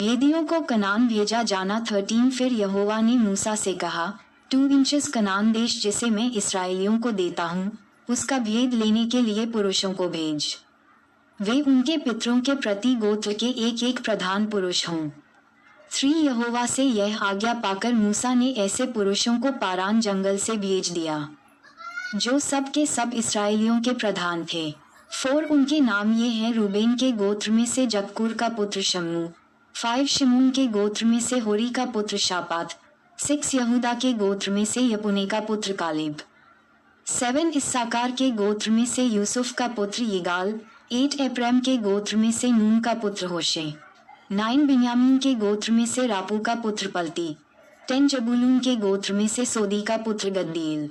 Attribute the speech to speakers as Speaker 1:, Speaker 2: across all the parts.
Speaker 1: भेदियों को कनान भेजा जाना 13। फिर यहोवा ने मूसा से कहा, 2 इंचेस कनान देश जिसे मैं इसराइलियों को देता हूँ, उसका भेद लेने के लिए पुरुषों को भेज। वे उनके पितरों के प्रति गोत्र के एक एक प्रधान पुरुष हों। 3 यहोवा से यह आज्ञा पाकर मूसा ने ऐसे पुरुषों को पारान जंगल से भेज दिया, जो सब के सब इसराइलियों के प्रधान थे। 4 उनके नाम ये हैं, रूबेन के गोत्र में से जक्कूर का पुत्र शम्मू। 5 शिमून के गोत्र में से होरी का पुत्र शापात। 6 यहूदा के गोत्र में से यपुने का पुत्र कालेब। 7 इस्साकार के गोत्र में से यूसुफ का पुत्र यिगाल। 8 एप्रैम के गोत्र में से नून का पुत्र होशे। 9 बिन्यामीन के गोत्र में से रापू का पुत्र पलती। 10 जबूलून के गोत्र में से सोदी का पुत्र गद्दीएल।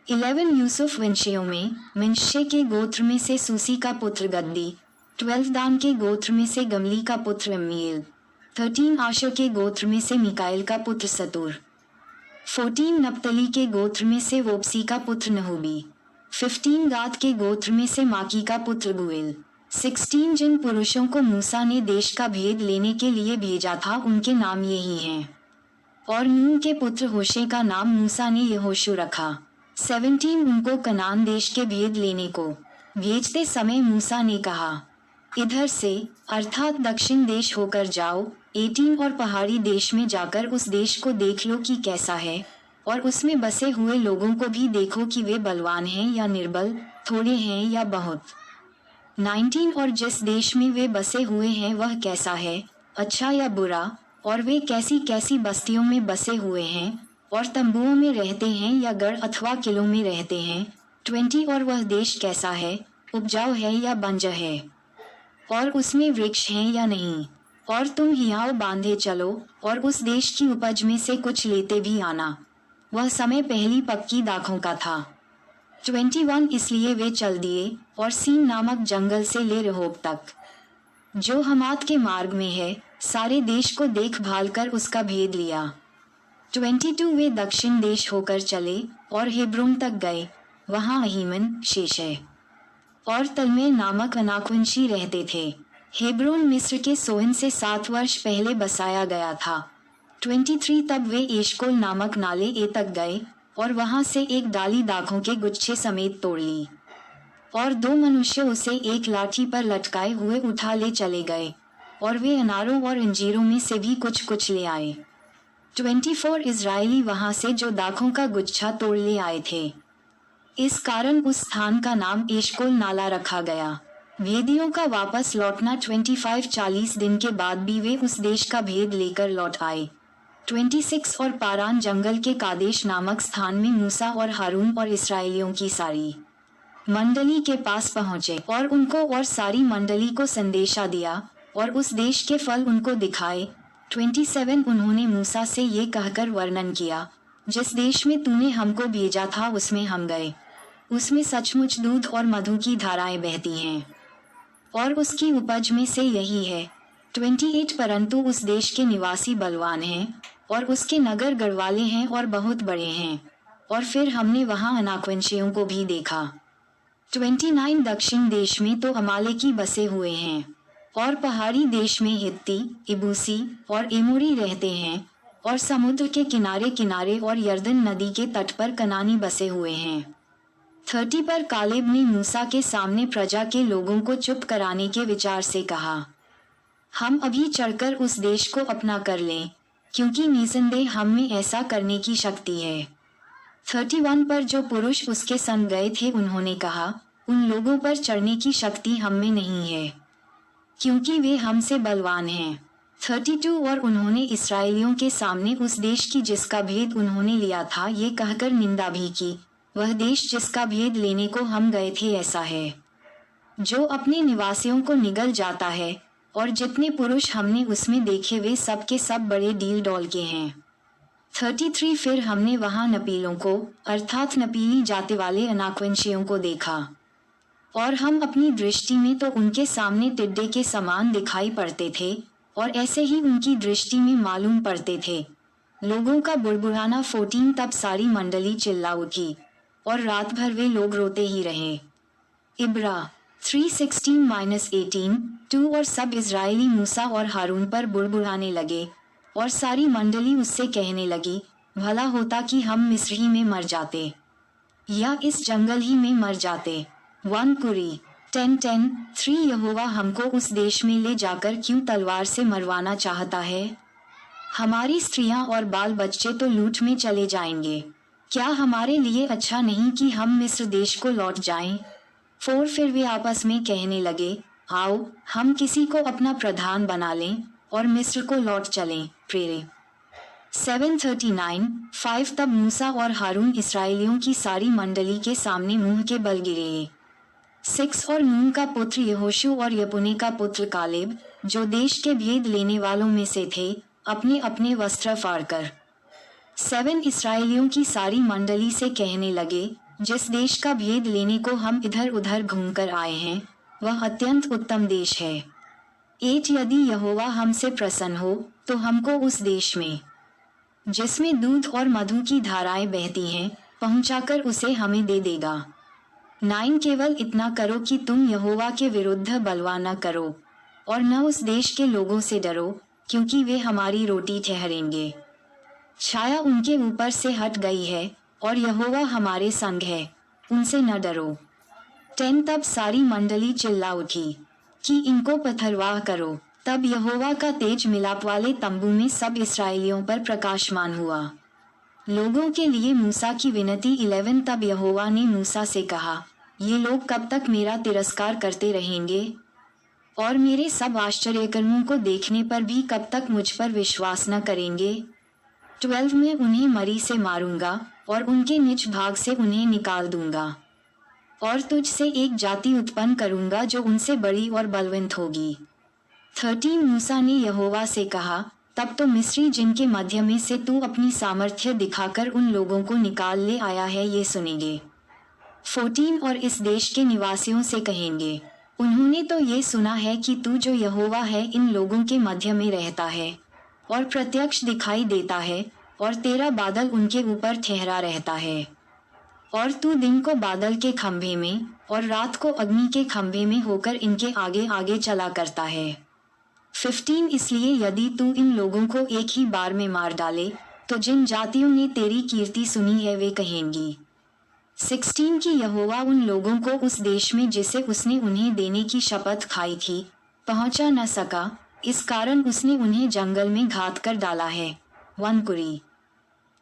Speaker 1: 11 यूसुफ वंशियों में मनश्शे के गोत्र में से सूसी का पुत्र गद्दी। 12 दान के गोत्र में से गमली का पुत्र अम्मीएल। 13 आशर के गोत्र में से मिकाएल का पुत्र सतूर। 14 नप्तली के गोत्र में से वोप्सी का पुत्र नहूबी। 15 गाद के गोत्र में से माकी का पुत्र गुएल। 16 जिन पुरुषों को मूसा ने देश का भेद लेने के लिए भेजा था, उनके नाम यही हैं। और नून के पुत्र होशे का नाम मूसा ने यहोशू रखा। 17 उनको कनान देश के भेद लेने को भेजते समय मूसा ने कहा, इधर से अर्थात दक्षिण देश होकर जाओ। 18 और पहाड़ी देश में जाकर उस देश को देख लो कि कैसा है, और उसमें बसे हुए लोगों को भी देखो कि वे बलवान हैं या निर्बल, थोड़े हैं या बहुत। 19 और जिस देश में वे बसे हुए हैं वह कैसा है, अच्छा या बुरा, और वे कैसी कैसी बस्तियों में बसे हुए हैं, और तंबुओं में रहते हैं या गढ़ अथवा किलों में रहते हैं। 20 और वह देश कैसा है, उपजाऊ है या बंजर है, और उसमें वृक्ष हैं या नहीं। और तुम हियाव बांधे चलो और उस देश की उपज में से कुछ लेते भी आना। वह समय पहली पक्की दाखों का था। 21 इसलिए वे चल दिए और सीन नामक जंगल से ले रहोब तक, जो हमात के मार्ग में है, सारे देश को देखभाल कर उसका भेद लिया। 22 वे दक्षिण देश होकर चले और हेब्रोन तक गए। वहां अहीमन, शेशै और तलमे नामक अनाकवंशी रहते थे। हेब्रोन मिस्र के सोहन से 7 वर्ष पहले बसाया गया था। 23 तब वे एशकोल नामक नाले ए तक गए और वहां से एक डाली दाखों के गुच्छे समेत तोड़ ली, और 2 मनुष्य उसे एक लाठी पर लटकाए हुए उठा ले चले गए, और वे अनारों और अंजीरों में से भी कुछ कुछ ले आए। 24 इजरायली वहां से जो दाखों का गुच्छा तोड़ ले आए थे। इस कारण उस स्थान का नाम एशकोल नाला रखा गया। भेदियों का वापस लौटना 25 40 दिन के बाद भी वे उस देश का भेद लेकर लौट आए। 26 और पारान जंगल के कादेश नामक स्थान में मूसा और हारून और इसराइलियों की सारी मंडली के पास पहुंचे और उनको और सारी मंडली को संदेशा दिया और उस देश के फल उनको दिखाए। 27 उन्होंने मूसा से ये कहकर वर्णन किया, जिस देश में तूने हमको भेजा था उसमें हम गए, उसमें सचमुच दूध और मधु की धाराएं बहती हैं, और उसकी उपज में से यही है। 28 परंतु उस देश के निवासी बलवान हैं और उसके नगर गढ़वाले हैं और बहुत बड़े हैं, और फिर हमने वहां अनाकवंशियों को भी देखा। 29 दक्षिण देश में तो अमालेकी बसे हुए हैं, और पहाड़ी देश में हित्ती, इबूसी और एमोरी रहते हैं, और समुद्र के किनारे किनारे और यर्दन नदी के तट पर कनानी बसे हुए हैं। 30 पर कालेब ने मूसा के सामने प्रजा के लोगों को चुप कराने के विचार से कहा, हम अभी चढ़कर उस देश को अपना कर लें, क्योंकि निसंदेह हम में ऐसा करने की शक्ति है। 31 पर जो पुरुष उसके संग गए थे उन्होंने कहा, उन लोगों पर चढ़ने की शक्ति हम में नहीं है, क्योंकि वे हमसे बलवान हैं। 32 और उन्होंने इसराइलियों के सामने उस देश की जिसका भेद उन्होंने लिया था ये कहकर निंदा भी की, वह देश जिसका भेद लेने को हम गए थे ऐसा है, जो अपने निवासियों को निगल जाता है, और जितने पुरुष हमने उसमें देखे वे सब के सब बड़े डील डॉल के हैं। 33 फिर हमने वहां नपीलों को अर्थात नपीली जाति वाले अनाकवंशियों को देखा, और हम अपनी दृष्टि में तो उनके सामने टिड्डे के समान दिखाई पड़ते थे, और ऐसे ही उनकी दृष्टि में मालूम पड़ते थे। लोगों का बुड़बुड़ाना 14 तब सारी मंडली चिल्ला उठी, और रात भर वे लोग रोते ही रहे। इब्रा 3:16-18 2 और सब इजरायली मूसा और हारून पर बुड़बुड़ाने लगे और सारी मंडली उससे कहने लगी, भला होता कि हम मिस्र ही में मर जाते या इस जंगल ही में मर जाते। 1 कुरी 10:10 3 यहोवा हमको उस देश में ले जाकर क्यों तलवार से मरवाना चाहता है? हमारी स्त्रियां और बाल बच्चे तो लूट में चले जाएंगे। क्या हमारे लिए अच्छा नहीं कि हम मिस्र देश को लौट जाएं? 4 फिर वे आपस में कहने लगे, आओ हम किसी को अपना प्रधान बना लें और मिस्र को लौट चलें। प्रेरे 7:39 5 तब मूसा और हारून इस्राएलियों की सारी मंडली के सामने मुंह के बल गिरे। 6 और नून का पुत्र यहोशू और यपुने का पुत्र कालेब, जो देश के भेद लेने वालों में से थे, अपने अपने वस्त्र फाड़कर 7 इस्राएलियों की सारी मंडली से कहने लगे, जिस देश का भेद लेने को हम इधर उधर घूमकर आए हैं, वह अत्यंत उत्तम देश है। 8 यदि यहोवा हमसे प्रसन्न हो तो हमको उस देश में, जिसमें दूध और मधु की धाराएं बहती हैं, पहुंचाकर उसे हमें दे देगा। 9 केवल इतना करो कि तुम यहोवा के विरुद्ध बलवा न करो और न उस देश के लोगों से डरो, क्योंकि वे हमारी रोटी ठहरेंगे। छाया उनके ऊपर से हट गई है और यहोवा हमारे संग है, उनसे न डरो। 10 तब सारी मंडली चिल्ला उठी कि इनको पथरवाह करो। तब यहोवा का तेज मिलाप वाले तंबू में सब इस्राएलियों पर प्रकाशमान हुआ। लोगों के लिए मूसा की विनती 11 तब यहोवा ने मूसा से कहा, ये लोग कब तक मेरा तिरस्कार करते रहेंगे और मेरे सब आश्चर्यकर्मों को देखने पर भी कब तक मुझ पर विश्वास न करेंगे? 12 में उन्हें मरी से मारूंगा और उनके निज भाग से उन्हें निकाल दूंगा और तुझ से एक जाति उत्पन्न करूंगा जो उनसे बड़ी और बलवंत होगी। 13 मूसा ने यहोवा से कहा, तब तो मिस्री जिनके मध्य में से तू अपनी सामर्थ्य दिखाकर उन लोगों को निकाल ले आया है, ये सुनेंगे। 14 और इस देश के निवासियों से कहेंगे, उन्होंने तो ये सुना है कि तू जो यहोवा है इन लोगों के मध्य में रहता है और प्रत्यक्ष दिखाई देता है और तेरा बादल उनके ऊपर ठहरा रहता है और तू दिन को बादल के खंभे में और रात को अग्नि के खंभे में होकर इनके आगे आगे चला करता है। 15 इसलिए यदि तू इन लोगों को एक ही बार में मार डाले तो जिन जातियों ने तेरी कीर्ति सुनी है वे कहेंगी। 16 की यहोवा उन लोगों को उस देश में जिसे उसने उन्हें देने की शपथ खाई थी पहुंचा न सका, इस कारण उसने उन्हें जंगल में घात कर डाला है। 1 कुरी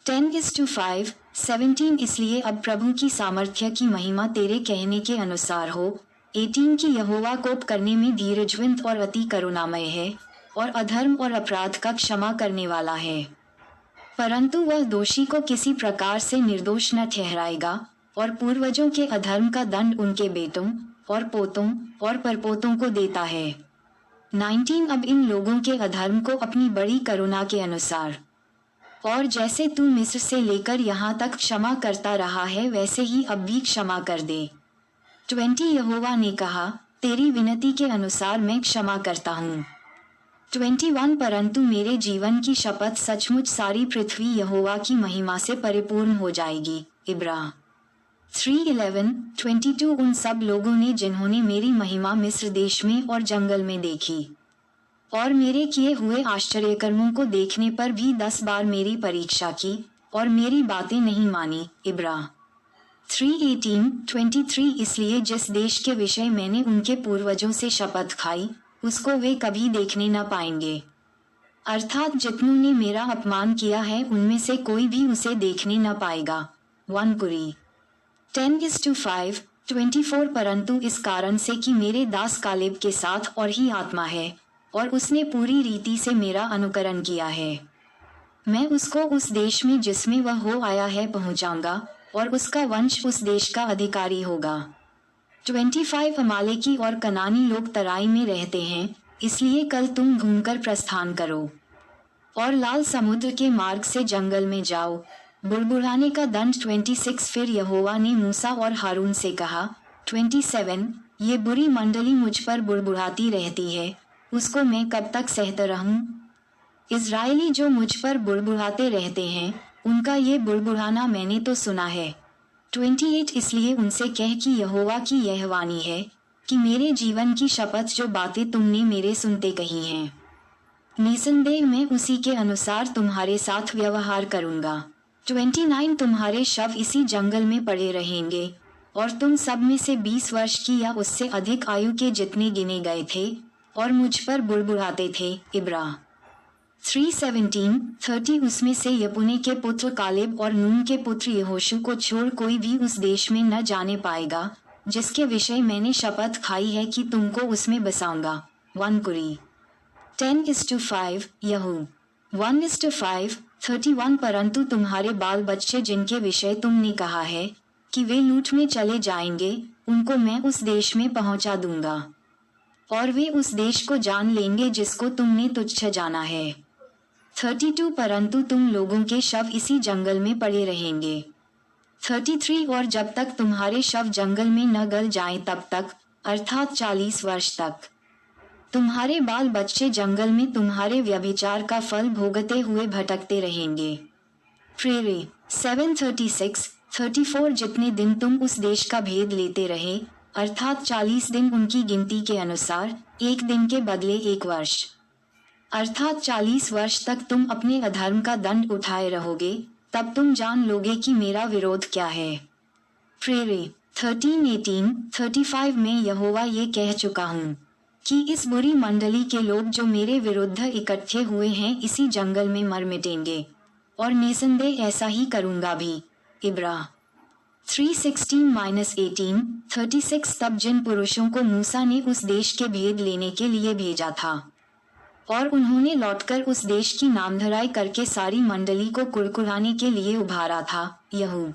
Speaker 1: 10:5 17 इसलिए अब प्रभु की सामर्थ्य की महिमा तेरे कहने के अनुसार हो। 18 की यहोवा कोप करने में धीरजवंत और अति करुणामय है और अधर्म और अपराध का क्षमा करने वाला है, परंतु वह दोषी को किसी प्रकार से निर्दोष न ठहराएगा और पूर्वजों के अधर्म का दंड उनके बेटों और पोतों और परपोतों को देता है। 19 अब इन लोगों के अधर्म को अपनी बड़ी करुणा के अनुसार और जैसे तू मिस्र से लेकर यहाँ तक क्षमा करता रहा है वैसे ही अब भी क्षमा कर दे। 20 यहोवा ने कहा, तेरी विनती के अनुसार मैं क्षमा करता हूँ। 21 परंतु मेरे जीवन की शपथ सचमुच सारी पृथ्वी यहोवा की महिमा से परिपूर्ण हो जाएगी। इब्रा 3:11 22 उन सब लोगों ने जिन्होंने मेरी महिमा मिस्र देश में और जंगल में देखी और मेरे किए हुए आश्चर्यकर्मों को देखने पर भी 10 बार मेरी परीक्षा की और मेरी बातें नहीं मानी। इब्रा 3:18-23 इसलिए जिस देश के विषय मैंने उनके पूर्वजों से शपथ खाई उसको वे कभी देखने न पाएंगे, अर्थात जितनों ने मेरा अपमान किया है उनमें से कोई भी उसे देखने न पाएगा। 1 कुरी 10:5 24 परंतु इस कारण से कि मेरे दास कालेब के साथ और ही आत्मा है और उसने पूरी रीति से मेरा अनुकरण किया है, मैं उसको उस देश में जिसमें वह हो आया है पहुंचाऊंगा और उसका वंश उस देश का अधिकारी होगा। 25 अमालेकी और कनानी लोग तराई में रहते हैं, इसलिए कल तुम घूमकर प्रस्थान करो और लाल समुद्र के मार्ग से जंगल में जाओ। बुड़बुड़ाने का दंड 26 फिर यहोवा ने मूसा और हारून से कहा, 27 ये बुरी मंडली मुझ पर बुड़बुड़ाती रहती है, उसको मैं कब तक सहता रहूं? इज़राइली जो मुझ पर बुड़बुड़ाते रहते हैं उनका ये बुड़बुड़ाना मैंने तो सुना है। 28 इसलिए उनसे कह कि यहोवा की यह वाणी है, कि मेरे जीवन की शपथ जो बातें तुमने मेरे सुनते कही हैं, निसंदेह मैं उसी के अनुसार तुम्हारे साथ व्यवहार करूंगा। 29 तुम्हारे शव इसी जंगल में पड़े रहेंगे और तुम सब में से 20 वर्ष की या उससे अधिक आयु के जितने गिने गए थे और मुझ पर बुड़बुड़ाते थे। इब्रा 3:17-30 उसमें से यपुने के पुत्र कालेब और नून के पुत्र यहोशू को छोड़ कोई भी उस देश में न जाने पाएगा जिसके विषय मैंने शपथ खाई है कि तुमको उसमें बसाऊंगा। 1 कुरी 10:5 यहू 1:5 31 परंतु तुम्हारे बाल बच्चे जिनके विषय तुमने कहा है कि वे लूट में चले जाएंगे, उनको मैं उस देश में पहुंचा दूंगा और वे उस देश को जान लेंगे जिसको तुमने तुच्छ जाना है। 32 परंतु तुम लोगों के शव इसी जंगल में पड़े रहेंगे। 33 और जब तक तुम्हारे शव जंगल में न गल जाएं तब तक, अर्थात 40 वर्ष तक तुम्हारे बाल बच्चे जंगल में तुम्हारे व्यभिचार का फल भोगते हुए भटकते रहेंगे। प्रेरे 7:36-34 जितने दिन तुम उस देश का भेद लेते रहे, अर्थात 40 दिन उनकी गिनती के अनुसार, एक दिन के बदले 1 वर्ष, अर्थात 40 वर्ष तक तुम अपने अधर्म का दंड उठाए रहोगे, तब तुम जान लोगे कि मेरा विरोध क्या है। प्रेरे 13:18-35 में यहोवा ये कह चुका हूँ कि इस बुरी मंडली के लोग जो मेरे विरुद्ध इकट्ठे हुए हैं इसी जंगल में मर मिटेंगे और निसंदेह ऐसा ही करूंगा भी। इब्रा 3:16-18-36 तब जिन पुरुषों को मूसा ने उस देश के भेद लेने के लिए भेजा था और उन्होंने लौटकर उस देश की नामधराई करके सारी मंडली को कुड़कुड़ाने के लिए उभारा था। यहू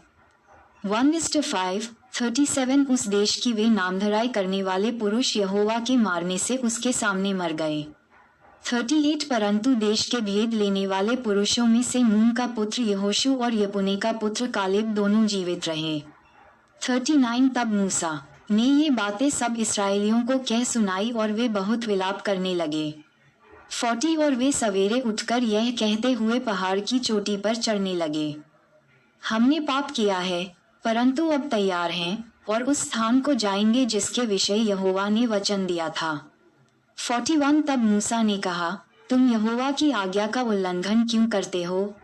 Speaker 1: 1:5-37 उस देश की वे नामधराई करने वाले पुरुष यहोवा के मारने से उसके सामने मर गए। 38 परंतु देश के भेद लेने वाले पुरुषों में से नून का पुत्र यहोशू और यपुने का पुत्र कालेब दोनों जीवित रहे। 39 तब मूसा ने ये बातें सब इसराइलियों को कह सुनाई और वे बहुत विलाप करने लगे। 40 और वे सवेरे उठकर यह कहते हुए पहाड़ की चोटी पर चढ़ने लगे, हमने पाप किया है, परंतु अब तैयार हैं और उस स्थान को जाएंगे जिसके विषय यहोवा ने वचन दिया था। 41 तब मूसा ने कहा, तुम यहोवा की आज्ञा का उल्लंघन क्यों करते हो?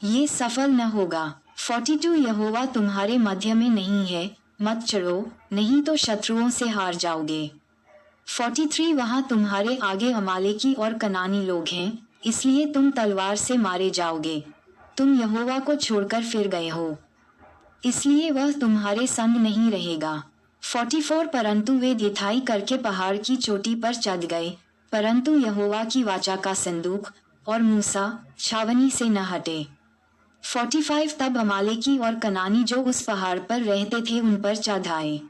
Speaker 1: ये सफल न होगा। 42 यहोवा तुम्हारे मध्य में नहीं है, मत चढ़ो, नहीं तो शत्रुओं से हार जाओगे। 43 वहाँ तुम्हारे आगे अमालेकी और कनानी लोग हैं, इसलिए तुम तलवार से मारे जाओगे। तुम यहोवा को छोड़कर फिर गए हो, इसलिए वह तुम्हारे संग नहीं रहेगा। 44 परंतु वे दिखाई करके पहाड़ की चोटी पर चढ़ गए, परंतु यहोवा की वाचा का संदूक और मूसा छावनी से न हटे। 45 तब अमालेकी और कनानी जो उस पहाड़ पर रहते थे उन पर चढ़ आए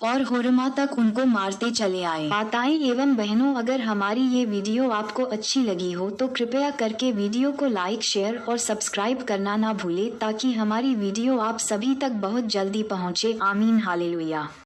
Speaker 1: और होरमा तक उनको मारते चले आए। माताएं एवं बहनों, अगर हमारी ये वीडियो आपको अच्छी लगी हो तो कृपया करके वीडियो को लाइक, शेयर और सब्सक्राइब करना ना भूले ताकि हमारी वीडियो आप सभी तक बहुत जल्दी पहुँचे। आमीन, हालेलुया।